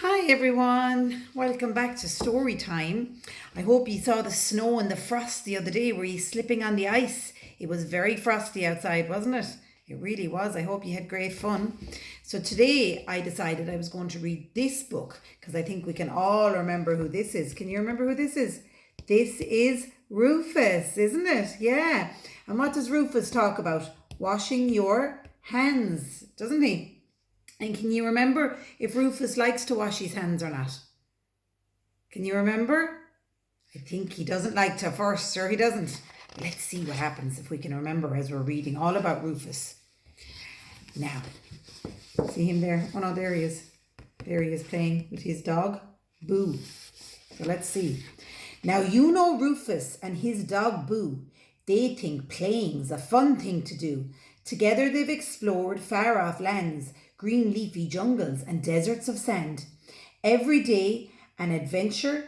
Hi everyone, welcome back to story time. I hope you saw the snow and the frost the other day. Were you slipping on the ice? It was very frosty outside, wasn't it? It really was. I hope you had great fun. So today I decided I was going to read this book because I think we can all remember who this is. Can you remember who this is? This is Rufus, isn't it? Yeah. And what does Rufus talk about? Washing your hands, doesn't he? And can you remember if Rufus likes to wash his hands or not? Can you remember? I think he doesn't like to first, or he doesn't. Let's see what happens if we can remember as we're reading all about Rufus. Now, see him there? Oh no, there he is. There he is playing with his dog, Boo. So let's see. Now you know Rufus and his dog Boo. They think playing's a fun thing to do. Together they've explored far-off lands, green leafy jungles and deserts of sand. Every day an adventure,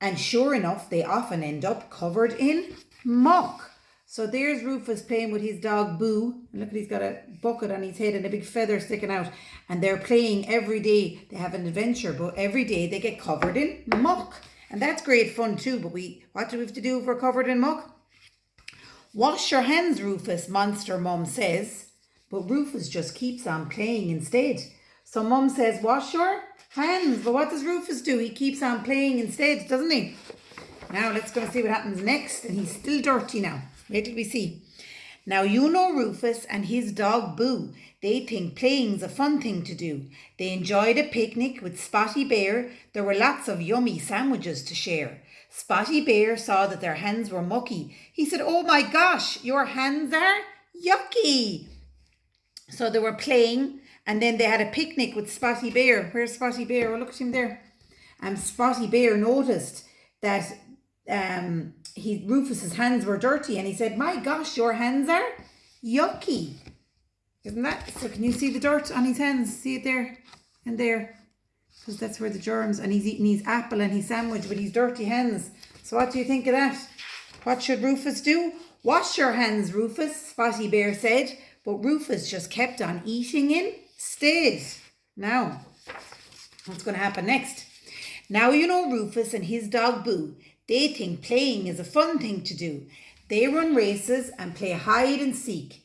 and sure enough they often end up covered in muck. So there's Rufus playing with his dog Boo. And look, he's got a bucket on his head and a big feather sticking out. And they're playing every day. They have an adventure, but every day they get covered in muck. And that's great fun too. But what do we have to do if we're covered in muck? Wash your hands, Rufus, Monster Mum says. But Rufus just keeps on playing instead. So Mum says, wash your hands. But what does Rufus do? He keeps on playing instead, doesn't he? Now let's go and see what happens next. And he's still dirty now. Wait till we see. Now you know Rufus and his dog Boo. They think playing's a fun thing to do. They enjoyed a picnic with Spotty Bear. There were lots of yummy sandwiches to share. Spotty Bear saw that their hands were mucky. He said, "Oh my gosh, your hands are yucky." So they were playing, and then they had a picnic with Spotty Bear. Where's Spotty Bear? Oh, look at him there. And Spotty Bear noticed that Rufus's hands were dirty, and he said, "My gosh, your hands are yucky." Isn't that? So can you see the dirt on his hands? See it there and there? Because that's where the germs, and he's eating his apple and his sandwich with his dirty hands. So what do you think of that? What should Rufus do? Wash your hands, Rufus, Spotty Bear said. But Rufus just kept on eating instead. Now, what's going to happen next? Now you know Rufus and his dog Boo. They think playing is a fun thing to do. They run races and play hide and seek.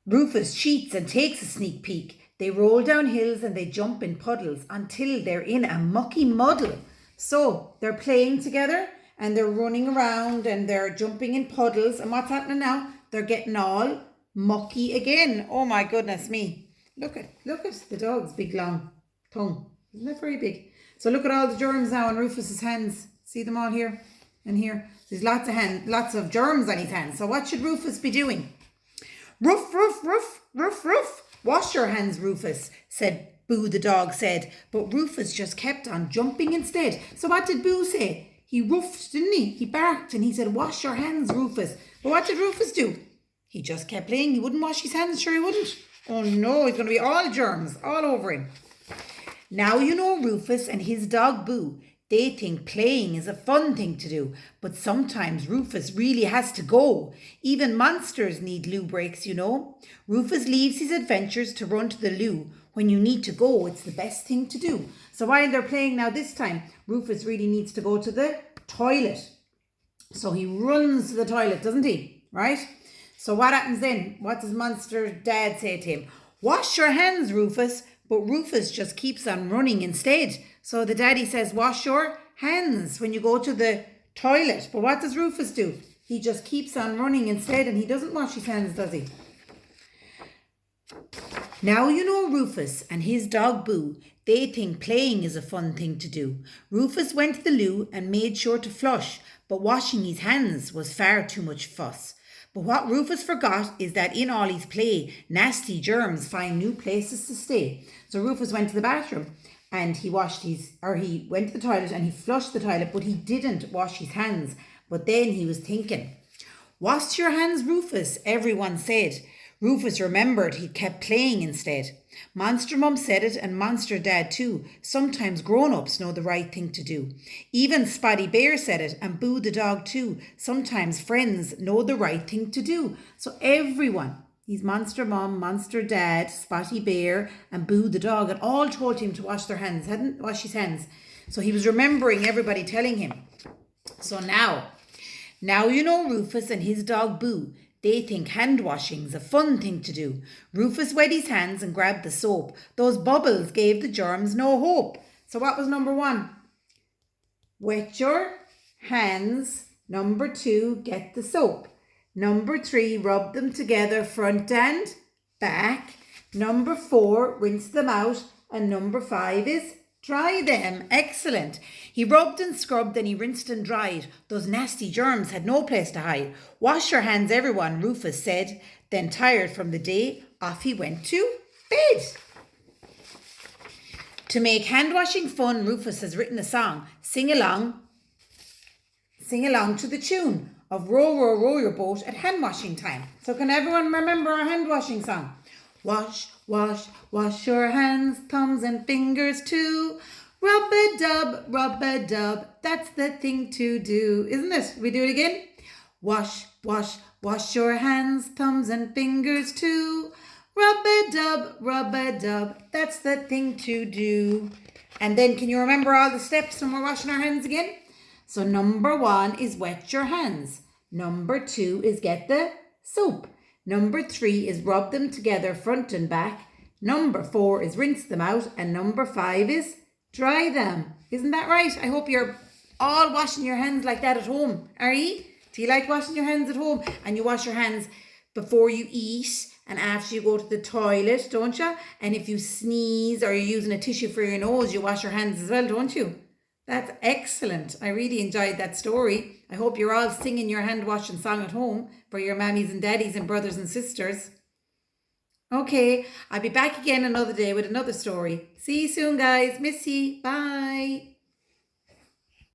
Rufus cheats and takes a sneak peek. They roll down hills and they jump in puddles until they're in a mucky muddle. So they're playing together and they're running around and they're jumping in puddles. And what's happening now? They're getting all mucky again. Oh my goodness me. Look at the dog's big long tongue. Isn't that very big? So look at all the germs now on Rufus's hands. See them all here and here. There's lots of germs on his hands. So what should Rufus be doing? Ruff, ruff, ruff, ruff, ruff. Wash your hands, Rufus, said Boo the dog said. But Rufus just kept on jumping instead. So what did Boo say? He ruffed, didn't he? He barked and he said, wash your hands, Rufus. But what did Rufus do? He just kept playing. He wouldn't wash his hands. Sure he wouldn't. Oh no, he's going to be all germs all over him. Now you know Rufus and his dog Boo. They think playing is a fun thing to do. But sometimes Rufus really has to go. Even monsters need loo breaks, you know. Rufus leaves his adventures to run to the loo. When you need to go, it's the best thing to do. So while they're playing now this time, Rufus really needs to go to the toilet. So he runs to the toilet, doesn't he? Right? So what happens then? What does Monster Dad say to him? Wash your hands, Rufus. But Rufus just keeps on running instead. So the daddy says, wash your hands when you go to the toilet. But what does Rufus do? He just keeps on running instead and he doesn't wash his hands, does he? Now you know Rufus and his dog Boo. They think playing is a fun thing to do. Rufus went to the loo and made sure to flush, but washing his hands was far too much fuss. But what Rufus forgot is that in all his play, nasty germs find new places to stay. So Rufus went to the bathroom and he went to the toilet and he flushed the toilet, but he didn't wash his hands. But then he was thinking, wash your hands, Rufus, everyone said. Rufus remembered he'd kept playing instead. Monster Mum said it and Monster Dad too. Sometimes grown-ups know the right thing to do. Even Spotty Bear said it and Boo the dog too. Sometimes friends know the right thing to do. So everyone, his monster mom, monster dad, Spotty Bear, and Boo the dog had all told him to wash their hands, hadn't wash his hands. So he was remembering everybody telling him. So now you know Rufus and his dog Boo. They think hand washing's a fun thing to do. Rufus wet his hands and grabbed the soap. Those bubbles gave the germs no hope. So what was number 1? Wet your hands. Number 2, get the soap. Number 3, rub them together front and back. Number 4, rinse them out. And number 5 is dry them. Excellent. He rubbed and scrubbed, then he rinsed and dried. Those nasty germs had no place to hide. Wash your hands, everyone, Rufus said. Then, tired from the day, off he went to bed. To make hand washing fun, Rufus has written a song. Sing along to the tune of Row, Row, Row Your Boat at hand washing time. So can everyone remember our hand washing song? Wash, wash, wash your hands, thumbs and fingers too. Rub-a-dub, that's the thing to do. Isn't it? We do it again? Wash, wash, wash your hands, thumbs and fingers too. Rub-a-dub, that's the thing to do. And then can you remember all the steps when we're washing our hands again? So number 1 is wet your hands. Number 2 is get the soap. Number 3 is rub them together front and back. Number 4 is rinse them out. And number 5 is dry them. Isn't that right? I hope you're all washing your hands like that at home. Are you? Do you like washing your hands at home? And you wash your hands before you eat and after you go to the toilet, don't you? And if you sneeze or you're using a tissue for your nose, you wash your hands as well, don't you? That's excellent. I really enjoyed that story. I hope you're all singing your hand washing song at home for your mammies and daddies and brothers and sisters. Okay, I'll be back again another day with another story. See you soon, guys. Miss ye. Bye.